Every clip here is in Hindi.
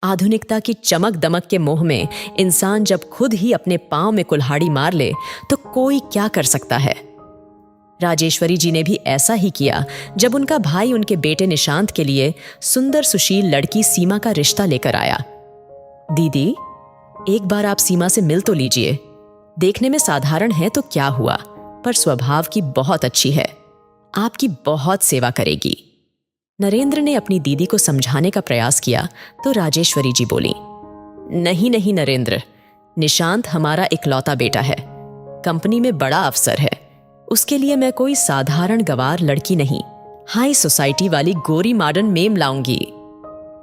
आधुनिकता की चमक दमक के मोह में इंसान जब खुद ही अपने पांव में कुल्हाड़ी मार ले तो कोई क्या कर सकता है। राजेश्वरी जी ने भी ऐसा ही किया जब उनका भाई उनके बेटे निशांत के लिए सुंदर सुशील लड़की सीमा का रिश्ता लेकर आया। दीदी, एक बार आप सीमा से मिल तो लीजिए। देखने में साधारण है तो क्या हुआ, पर स्वभाव की बहुत अच्छी है, आपकी बहुत सेवा करेगी। नरेंद्र ने अपनी दीदी को समझाने का प्रयास किया तो राजेश्वरी जी बोली, नहीं नहीं नरेंद्र, निशांत हमारा इकलौता बेटा है, कंपनी में बड़ा अफसर है, उसके लिए मैं कोई साधारण गवार लड़की नहीं, हाई सोसाइटी वाली गोरी मॉडर्न मेम लाऊंगी।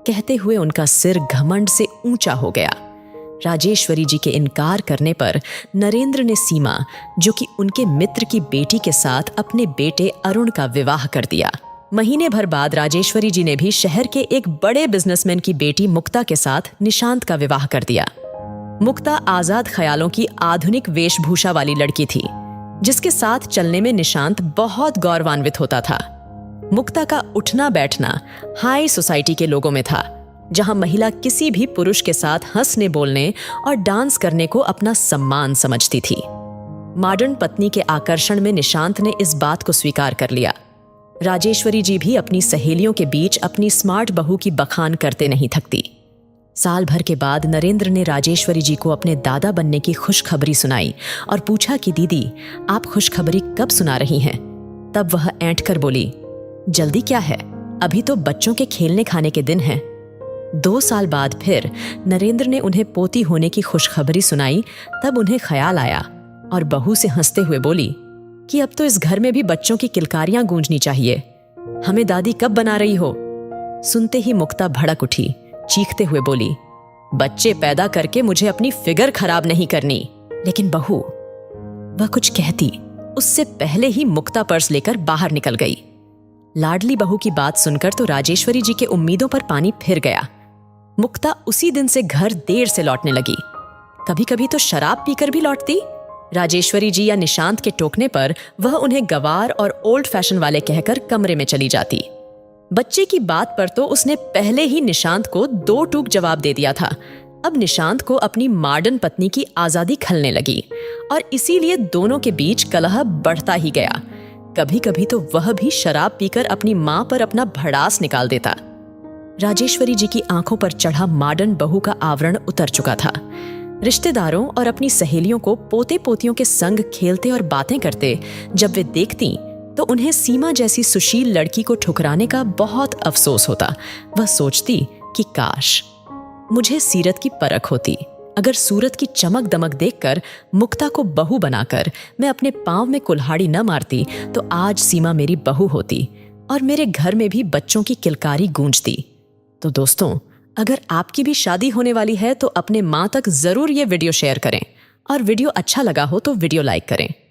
कहते हुए उनका सिर घमंड से ऊंचा हो गया। राजेश्वरी जी के इनकार करने पर नरेंद्र ने सीमा, जो कि उनके मित्र की बेटी के साथ अपने बेटे अरुण का विवाह कर दिया। महीने भर बाद राजेश्वरी जी ने भी शहर के एक बड़े बिजनेसमैन की बेटी मुक्ता के साथ निशांत का विवाह कर दिया। मुक्ता आजाद ख्यालों की आधुनिक वेशभूषा वाली लड़की थी, जिसके साथ चलने में निशांत बहुत गौरवान्वित होता था। मुक्ता का उठना बैठना हाई सोसाइटी के लोगों में था, जहां महिला किसी भी पुरुष के साथ हंसने बोलने और डांस करने को अपना सम्मान समझती थी। मॉडर्न पत्नी के आकर्षण में निशांत ने इस बात को स्वीकार कर लिया। राजेश्वरी जी भी अपनी सहेलियों के बीच अपनी स्मार्ट बहू की बखान करते नहीं थकती। साल भर के बाद नरेंद्र ने राजेश्वरी जी को अपने दादा बनने की खुशखबरी सुनाई और पूछा कि दीदी, आप खुशखबरी कब सुना रही हैं? तब वह ऐंठ कर बोली, जल्दी क्या है, अभी तो बच्चों के खेलने खाने के दिन हैं। 2 साल बाद फिर नरेंद्र ने उन्हें पोती होने की खुशखबरी सुनाई। तब उन्हें ख्याल आया और बहू से हंसते हुए बोली कि अब तो इस घर में भी बच्चों की किलकारियां गूंजनी चाहिए, हमें दादी कब बना रही हो? सुनते ही मुक्ता भड़क उठी, चीखते हुए बोली, बच्चे पैदा करके मुझे अपनी फिगर खराब नहीं करनी। लेकिन बहू, वह कुछ कहती उससे पहले ही मुक्ता पर्स लेकर बाहर निकल गई। लाडली बहू की बात सुनकर तो राजेश्वरी जी के उम्मीदों पर पानी फिर गया। मुक्ता उसी दिन से घर देर से लौटने लगी। कभी कभी तो शराब पीकर भी लौटती। राजेश्वरी जी या निशांत के टोकने पर वह उन्हें गवार और ओल्ड फैशन वाले कहकर कमरे में चली जाती। बच्चे की बात पर तो उसने पहले ही निशांत को 2 टूक जवाब दे दिया था। अब निशांत को अपनी मॉडर्न पत्नी की आजादी खलने लगी और इसीलिए दोनों के बीच कलह बढ़ता ही गया। कभी कभी तो वह भी शराब पीकर अपनी मां पर अपना भड़ास निकाल देता। राजेश्वरी जी की आंखों पर चढ़ा मॉडर्न बहू का आवरण उतर चुका था। रिश्तेदारों और अपनी सहेलियों को पोते पोतियों के संग खेलते और बातें करते जब वे देखती तो उन्हें सीमा जैसी सुशील लड़की को ठुकराने का बहुत अफसोस होता। वह सोचती कि काश मुझे सीरत की परख होती। अगर सूरत की चमक दमक देखकर मुक्ता को बहू बनाकर मैं अपने पांव में कुल्हाड़ी न मारती तो आज सीमा मेरी बहू होती और मेरे घर में भी बच्चों की किलकारी गूंजती। तो दोस्तों, अगर आपकी भी शादी होने वाली है तो अपने मां तक जरूर ये वीडियो शेयर करें और वीडियो अच्छा लगा हो तो वीडियो लाइक करें।